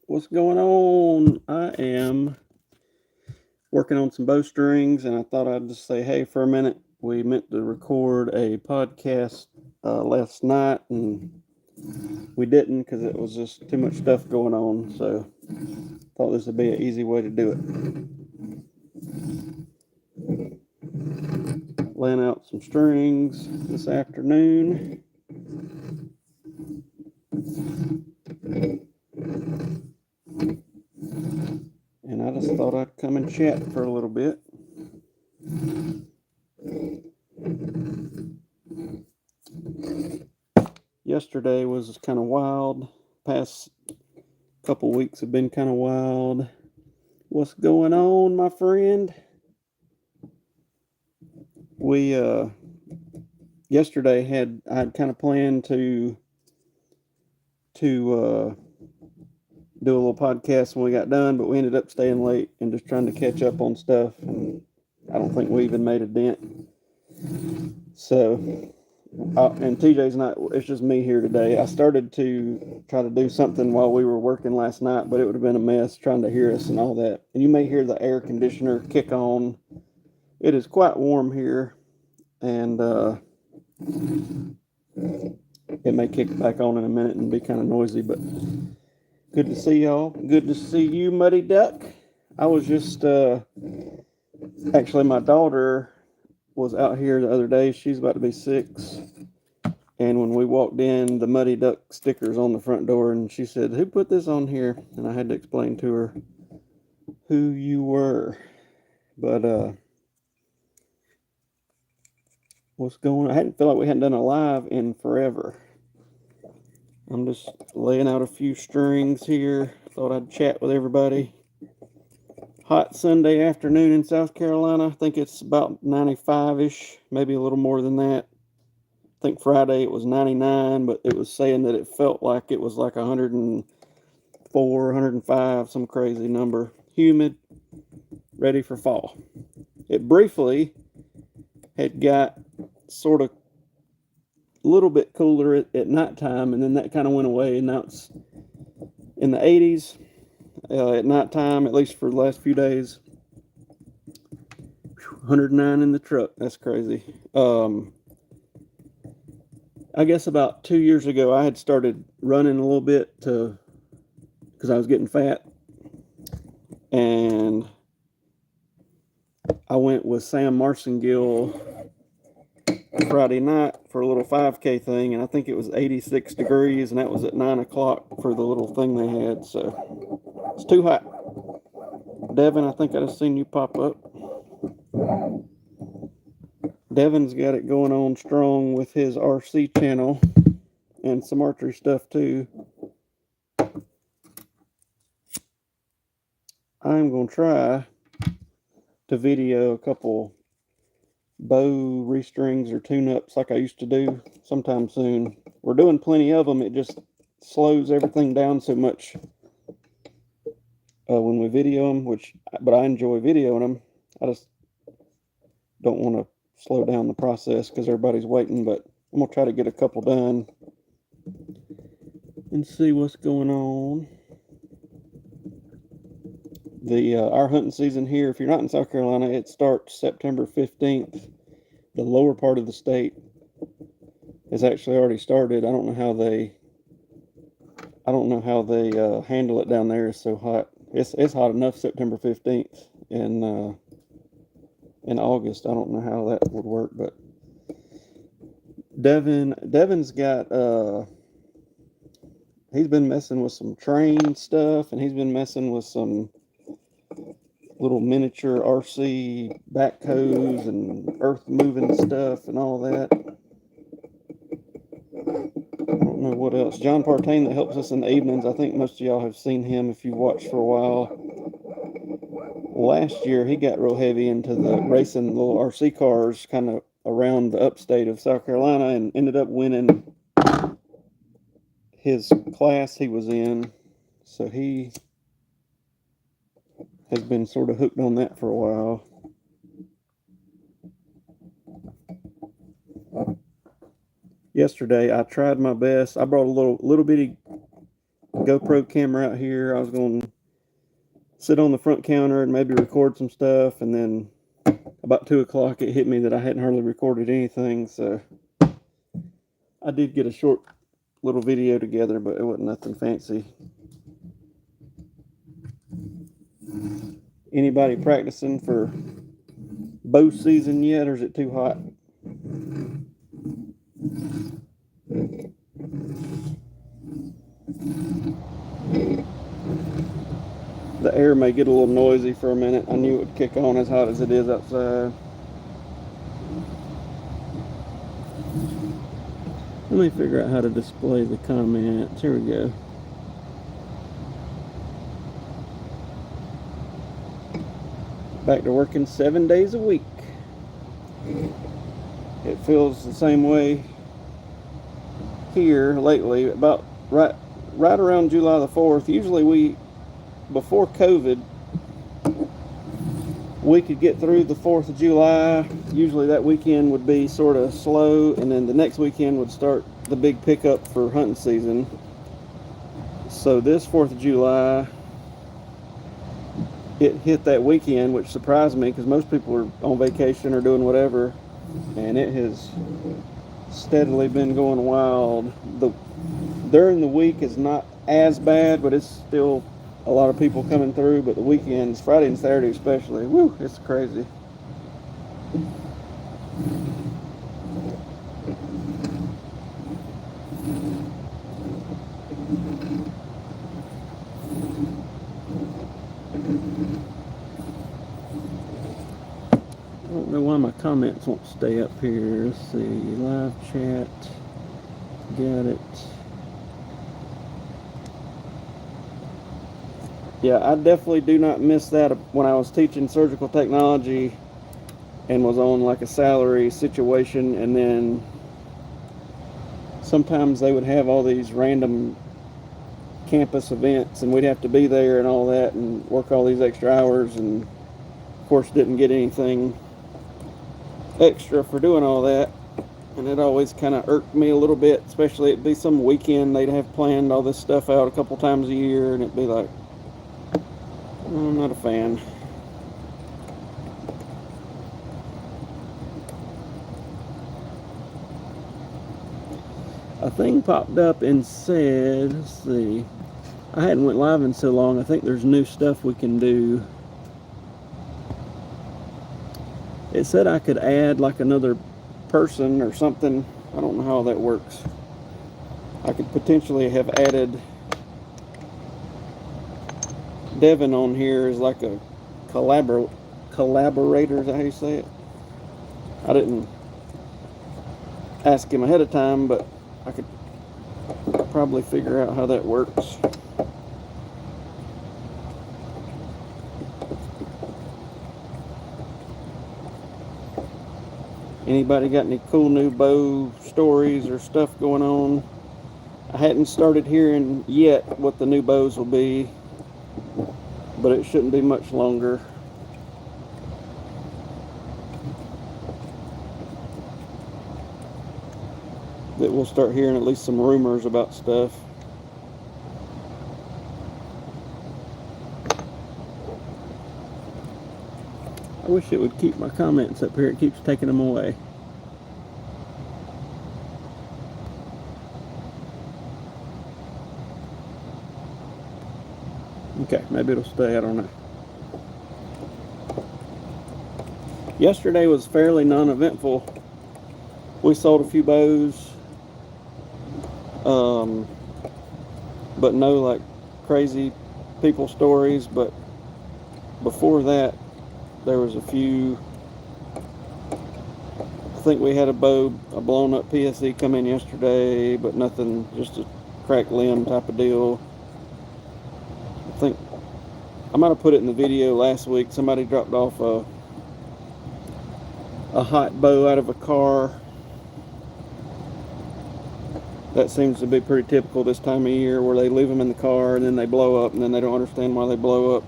What's going on? I am working on some bowstrings, and I thought I'd just say, hey, for a minute, we meant to record a podcast last night, and we didn't because it was just too much stuff going on. So, thought this would be an easy way to do it. Laying out some strings this afternoon. And I just thought I'd come and chat for a little bit. Yesterday was kind of wild. Past couple weeks have been kind of wild. What's going on, my friend? We yesterday I had kind of planned to do a little podcast when we got done, but we ended up staying late and just trying to catch up on stuff. And I don't think we even made a dent. So, and TJ's not. It's just me here today. I started to try to do something while we were working last night, but it would have been a mess trying to hear us and all that. And you may hear the air conditioner kick on. It is quite warm here, and it may kick back on in a minute and be kind of noisy, but good to see y'all. Good to see you, Muddy Duck. I was just actually, my daughter was out here the other day. She's about to be 6. And when we walked in, the Muddy Duck sticker's on the front door, and she said, "Who put this on here?" And I had to explain to her who you were. But what's going on? I hadn't felt like we hadn't done a live in forever. I'm just laying out a few strings here. Thought I'd chat with everybody. Hot Sunday afternoon in South Carolina. I think it's about 95-ish, maybe a little more than that. I think Friday it was 99, but it was saying that it felt like it was like 104, 105, some crazy number. Humid, ready for fall. It briefly had got sort of a little bit cooler at nighttime, and then that kind of went away, and now it's in the 80s at nighttime, at least for the last few days. 109 in the truck. That's crazy. I guess about 2 years ago, I had started running a little bit because I was getting fat, and I went with Sam Marcingill Friday night for a little 5K thing, and I think it was 86 degrees, and that was at 9 o'clock for the little thing they had. So it's too hot. Devin, I think I just seen you pop up. Devin's got it going on strong with his RC channel and some archery stuff too. I'm going to try to video a couple bow restrings or tune-ups like I used to do sometime soon. We're doing plenty of them. It just slows everything down so much when we video them, but I enjoy videoing them. I just don't want to slow down the process because everybody's waiting, but I'm going to try to get a couple done and see what's going on. Our hunting season here, if you're not in South Carolina, it starts September 15th. The lower part of the state has actually already started. I don't know how they handle it down there. It's so hot. It's hot enough September 15th in August. I don't know how that would work, but Devin's got he's been messing with some train stuff, and he's been messing with some little miniature RC backhoes and earth moving stuff and all that. I don't know what else. John Partain that helps us in the evenings. I think most of y'all have seen him if you've watched for a while. Last year he got real heavy into the racing little RC cars kind of around the upstate of South Carolina and ended up winning his class he was in. So he has been sort of hooked on that for a while. Yesterday I tried my best. I brought a little bitty GoPro camera out here. I was going to sit on the front counter and maybe record some stuff, and then about 2 o'clock it hit me that I hadn't hardly recorded anything, so I did get a short little video together, but it wasn't nothing fancy. Anybody practicing for bow season yet, or is it too hot? The air may get a little noisy for a minute. I knew it would kick on as hot as it is outside. Let me figure out how to display the comments. Here we go. Back to working 7 days a week. It feels the same way here lately. About right around July the 4th. Usually before COVID, we could get through the 4th of July. Usually that weekend would be sort of slow, and then the next weekend would start the big pickup for hunting season. So this 4th of July, it hit that weekend, which surprised me because most people are on vacation or doing whatever, and it has steadily been going wild. During the week is not as bad, but it's still a lot of people coming through. But the weekends, Friday and Saturday especially, woo, it's crazy. I don't know why my comments won't stay up here. Let's see, live chat, got it. Yeah, I definitely do not miss that when I was teaching surgical technology and was on like a salary situation, and then sometimes they would have all these random campus events and we'd have to be there and all that and work all these extra hours, and of course didn't get anything extra for doing all that, and it always kind of irked me a little bit, especially it'd be some weekend they'd have planned all this stuff out a couple times a year, and it'd be like, I'm not a fan. A thing popped up and said, let's see, I hadn't went live in so long, I think there's new stuff we can do. It said I could add like another person or something. I don't know how that works. I could potentially have added Devin on here as like a collaborator, is that how you say it? I didn't ask him ahead of time, but I could probably figure out how that works. Anybody got any cool new bow stories or stuff going on? I hadn't started hearing yet what the new bows will be, but it shouldn't be much longer. That we'll start hearing at least some rumors about stuff. I wish it would keep my comments up here. It keeps taking them away. Okay, maybe it'll stay, I don't know. Yesterday was fairly non-eventful. We sold a few bows, but no like crazy people stories. But before that, there was a few. I think we had a blown up PSE come in yesterday, but nothing, just a cracked limb type of deal. I think I might have put it in the video last week. Somebody dropped off a hot bow out of a car. That seems to be pretty typical this time of year, where they leave them in the car and then they blow up, and then they don't understand why they blow up.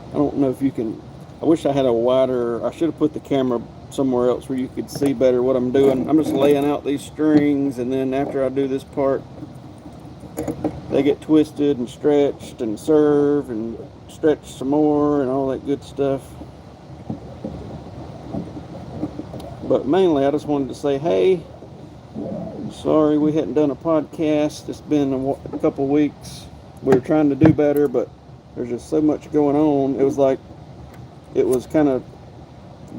I don't know if you can, I wish I had a wider, I should have put the camera somewhere else where you could see better what I'm doing. I'm just laying out these strings, and then after I do this part, they get twisted and stretched and serve and stretch some more and all that good stuff. But mainly I just wanted to say, hey, sorry we hadn't done a podcast. It's been a couple weeks. We were trying to do better, but there's just so much going on. It was like it was kind of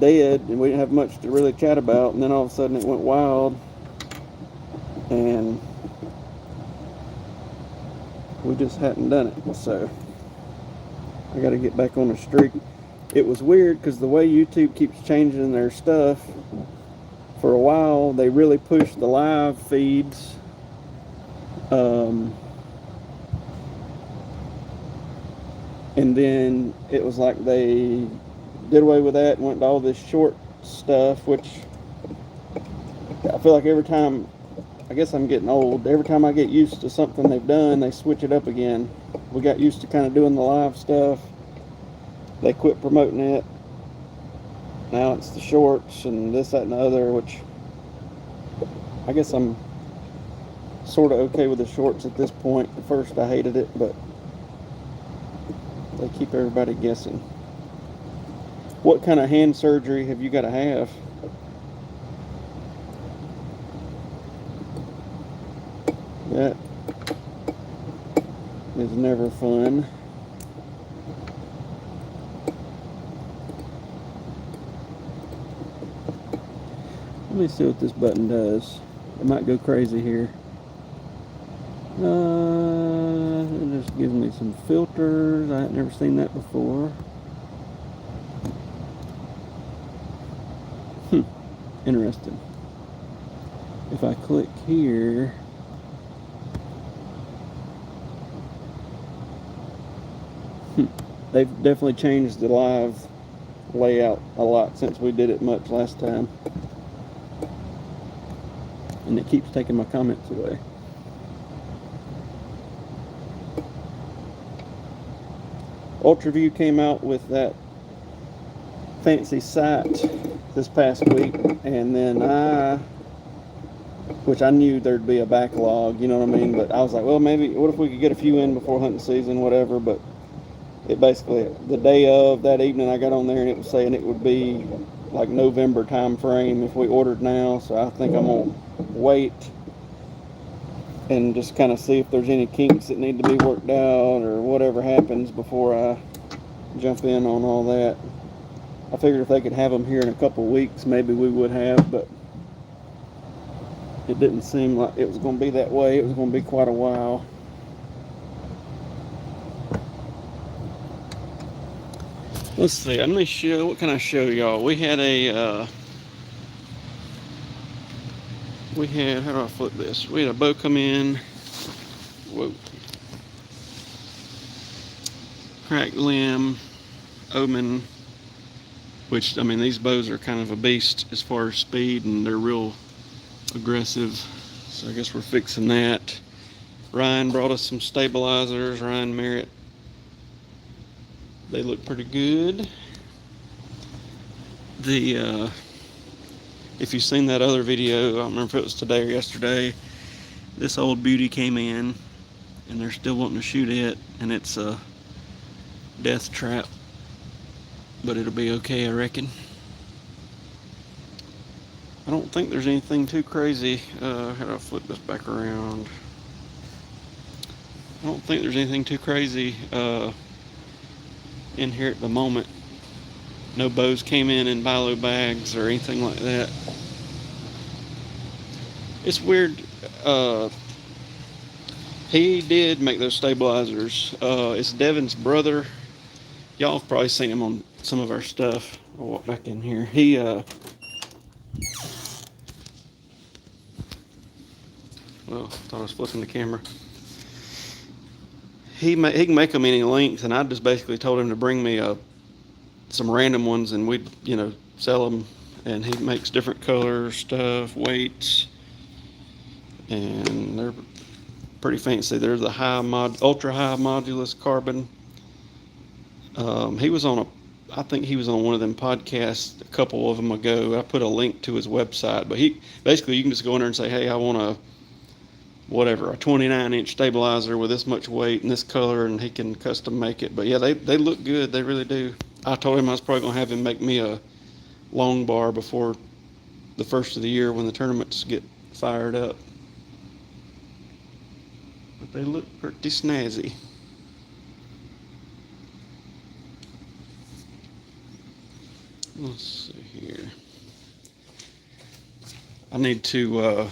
dead and we didn't have much to really chat about, and then all of a sudden it went wild and we just hadn't done it. So I got to get back on the streak. It was weird because the way YouTube keeps changing their stuff, for a while they really pushed the live feeds, and then it was like they did away with that and went to all this short stuff, which I feel like every time, I guess I'm getting old, every time I get used to something they've done, they switch it up again. We got used to kind of doing the live stuff. They quit promoting it. Now it's the shorts and this, that, and the other, which I guess I'm sort of okay with the shorts at this point. At first I hated it, but they keep everybody guessing. What kind of hand surgery have you got to have? That is never fun. Let me see what this button does. It might go crazy here. It just gives me some filters. I had never seen that before. Interesting. If I click here, they've definitely changed the live layout a lot since we did it much last time. And it keeps taking my comments away. UltraView came out with that fancy site this past week, and then which I knew there'd be a backlog, you know what I mean, but I was like, well, maybe, what if we could get a few in before hunting season, whatever. But it basically, the day of, that evening, I got on there and it was saying it would be like November time frame if we ordered now. So I think I'm gonna wait and just kind of see if there's any kinks that need to be worked out or whatever happens before I jump in on all that. I figured if they could have them here in a couple weeks, maybe we would have, but it didn't seem like it was going to be that way. It was going to be quite a while. Let's see. Let me show. What can I show y'all? We had a. How do I flip this? We had a bow come in. Whoa. Cracked limb, omen. Which, I mean, these bows are kind of a beast as far as speed, and they're real aggressive. So I guess we're fixing that. Ryan brought us some stabilizers. Ryan Merritt. They look pretty good. If you've seen that other video, I don't remember if it was today or yesterday, this old beauty came in and they're still wanting to shoot it, and it's a death trap, but it'll be okay, I reckon. I don't think there's anything too crazy. How do I flip this back around? I don't think there's anything too crazy in here at the moment. No bows came in bilo bags or anything like that. It's weird. He did make those stabilizers. It's Devin's brother. Y'all have probably seen him on some of our stuff. I'll walk back in here. Well, I thought I was flipping the camera. He can make them any length, and I just basically told him to bring me some random ones, and we'd sell them. And he makes different colors, stuff, weights, and they're pretty fancy. They're the ultra high modulus carbon. He was on I think he was on one of them podcasts a couple of them ago. I put a link to his website, but he basically, you can just go in there and say, hey, I want a 29-inch stabilizer with this much weight and this color, and he can custom make it. But yeah, they look good. They really do. I told him I was probably going to have him make me a long bar before the first of the year when the tournaments get fired up. But they look pretty snazzy. Let's see here. I need to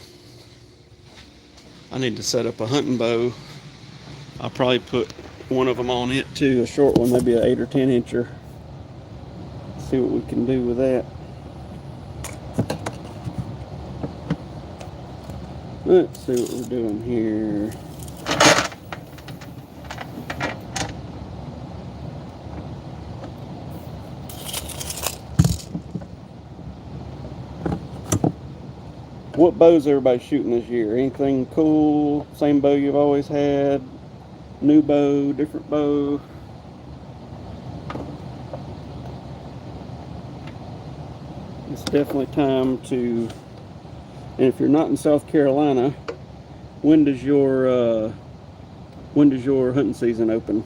set up a hunting bow. I'll probably put one of them on it too, a short one, maybe an 8 or 10 incher. See what we can do with that. Let's see what we're doing here. What bows everybody shooting this year? Anything cool? Same bow you've always had? New bow? Different bow? It's definitely time to. And if you're not in South Carolina, when does your hunting season open?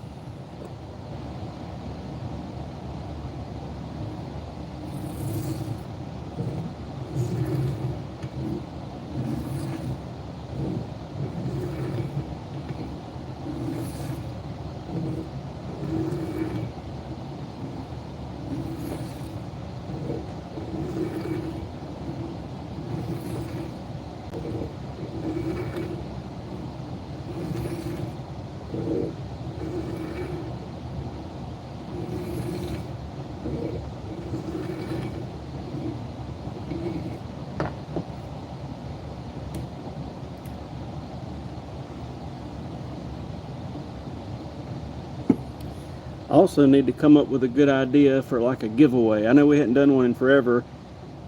I also need to come up with a good idea for like a giveaway. I know we hadn't done one in forever.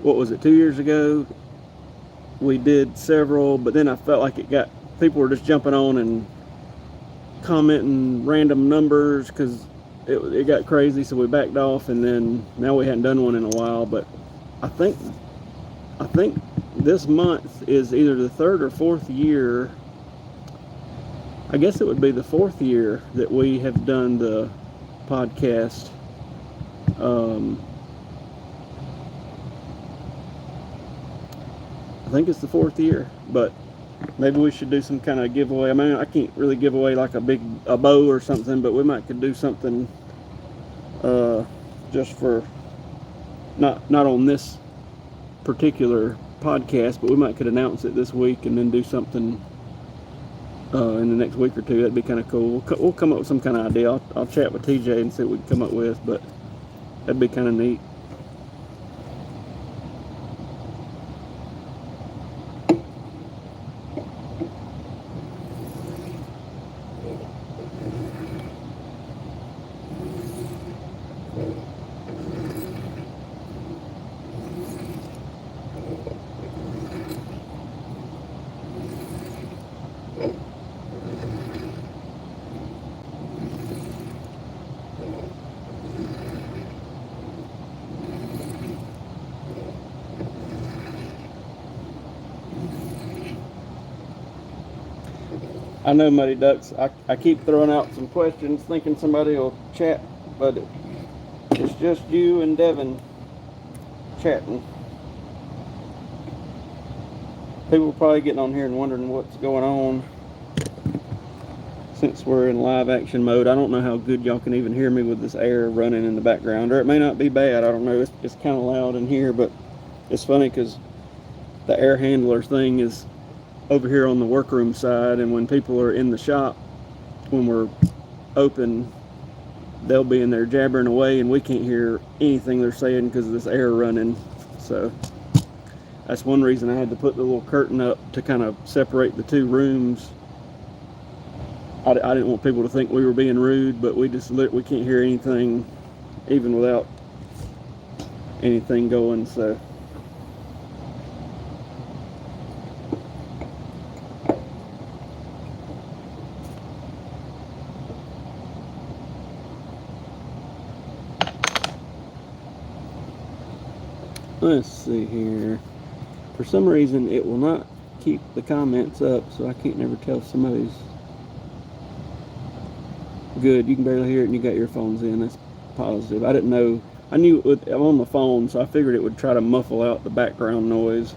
What was it, 2 years ago? We did several, but then I felt like people were just jumping on and commenting random numbers because it got crazy, so we backed off, and then now we hadn't done one in a while. But I think this month is either the 3rd or 4th year. I guess it would be the 4th year that we have done the podcast. I think it's the 4th year, but maybe we should do some kind of giveaway. I mean, I can't really give away like a bow or something, but we could do something just for not on this particular podcast, but we could announce it this week and then do something in the next week or two. That'd be kind of cool. We'll come up with some kind of idea. I'll chat with TJ and see what we can come up with, but that'd be kind of neat. I know, Muddy Ducks, I keep throwing out some questions thinking somebody will chat, but it's just you and Devin chatting. People are probably getting on here and wondering what's going on since we're in live action mode. I don't know how good y'all can even hear me with this air running in the background, or it may not be bad. I don't know. It's kind of loud in here, but it's funny because the air handler thing is over here on the workroom side, and when people are in the shop, when we're open, they'll be in there jabbering away and we can't hear anything they're saying because of this air running. So that's one reason I had to put the little curtain up to kind of separate the two rooms. I didn't want people to think we were being rude, but we can't hear anything even without anything going. So Let's see here. For some reason, it will not keep the comments up, so I can't never tell if somebody's good. You can barely hear it, and you got earphones in. That's positive. I didn't know. I knew I'm on the phone, so I figured it would try to muffle out the background noise.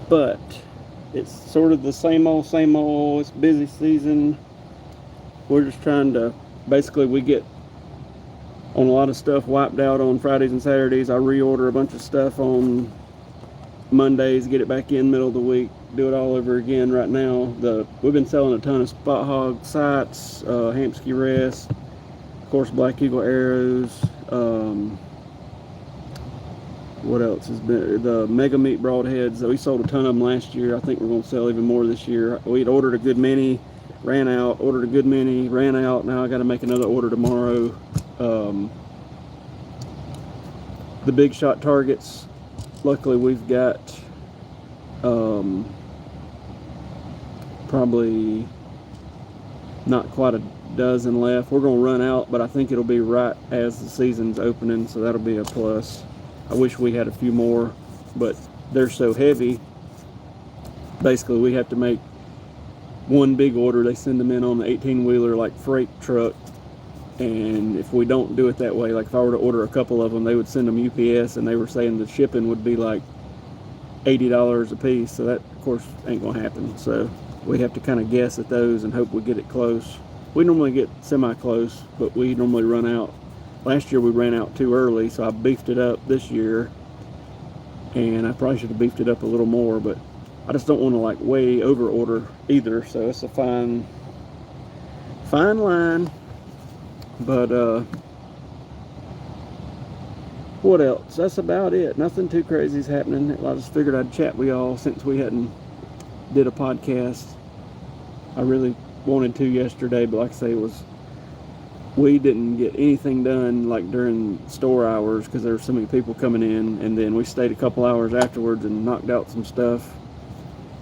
But it's sort of the same old, same old. It's busy season. We're just trying to, basically, we get on a lot of stuff wiped out on Fridays and Saturdays. I reorder a bunch of stuff on Mondays, get it back in middle of the week, do it all over again. Right now, we've been selling a ton of Spot Hog sights, Hamsky rests, of course, Black Eagle arrows. What else has been? The Mega Meat broadheads. We sold a ton of them last year. I think we're going to sell even more this year. We'd ordered a good many, ran out. Ordered a good many, ran out. Now I got to make another order tomorrow. The big shot targets. Luckily, we've got probably not quite a dozen left. We're going to run out, but I think it'll be right as the season's opening, so that'll be a plus. I wish we had a few more, but they're so heavy. Basically, we have to make one big order. They send them in on the 18-wheeler like freight truck, and if we don't do it that way, like if I were to order a couple of them, they would send them UPS, and they were saying the shipping would be like $80 a piece, so that, of course, ain't going to happen. So we have to kind of guess at those and hope we get it close. We normally get semi-close, but we normally run out. Last year we ran out too early, so I beefed it up this year, and I probably should have beefed it up a little more, but I just don't want to like way over order either, so it's a fine line. But what else? That's about it. Nothing too crazy is happening. I just figured I'd chat with y'all since we hadn't did a podcast. I really wanted to yesterday, but like I say, we didn't get anything done like during store hours because there were so many people coming in, and then we stayed a couple hours afterwards and knocked out some stuff,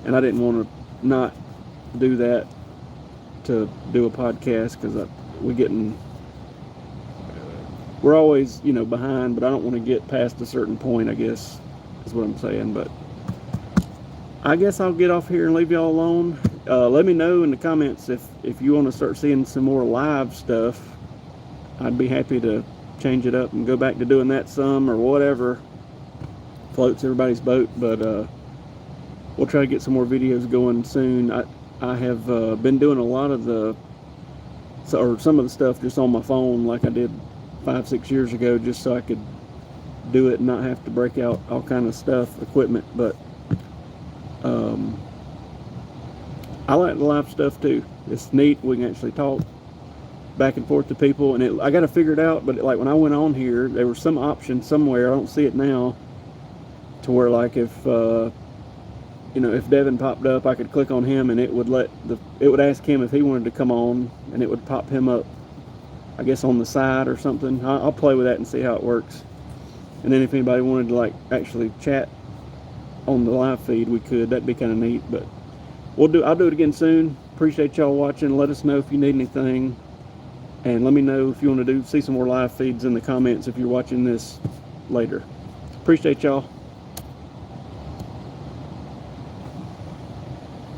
and I didn't want to not do that to do a podcast because we're always behind, but I don't want to get past a certain point, I guess is what I'm saying. But I guess I'll get off here and leave y'all alone. Let me know in the comments if you want to start seeing some more live stuff. I'd be happy to change it up and go back to doing that some or whatever floats everybody's boat. But we'll try to get some more videos going soon. I have been doing a lot of some of the stuff just on my phone like I did 5-6 years ago, just so I could do it and not have to break out all kind of stuff, equipment. But I like the live stuff too. It's neat. We can actually talk back and forth to people, and I got to figure it out. But like when I went on here, there was some option somewhere, I don't see it now, to where like if Devin popped up, I could click on him and it would ask him if he wanted to come on, and it would pop him up, I guess, on the side or something. I'll play with that and see how it works. And then if anybody wanted to like actually chat on the live feed, we could. That'd be kind of neat. But I'll do it again soon. Appreciate y'all watching. Let us know if you need anything, and let me know if you want to see some more live feeds in the comments if you're watching this later. Appreciate y'all.